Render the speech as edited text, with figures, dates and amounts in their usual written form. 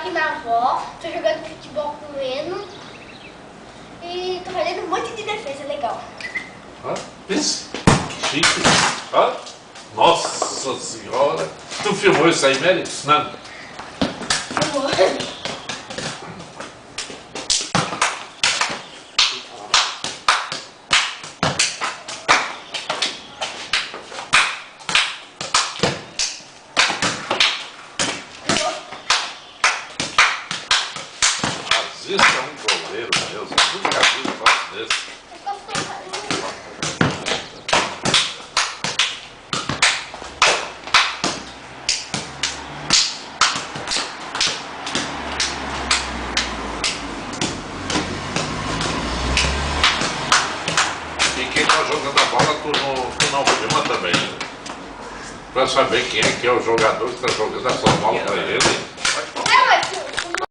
aqui na avó, tô jogando futebol com o Eno e tô fazendo um monte de defesa legal. Isso, chique. Nossa senhora. Tu filmou isso aí, Mary? Não. Filmou. Isso é um goleiro mesmo. Nunca vi um negócio desse. E quem tá jogando a bola, tu não filma também. Pra saber quem é que é o jogador que tá jogando essa bola pra ele.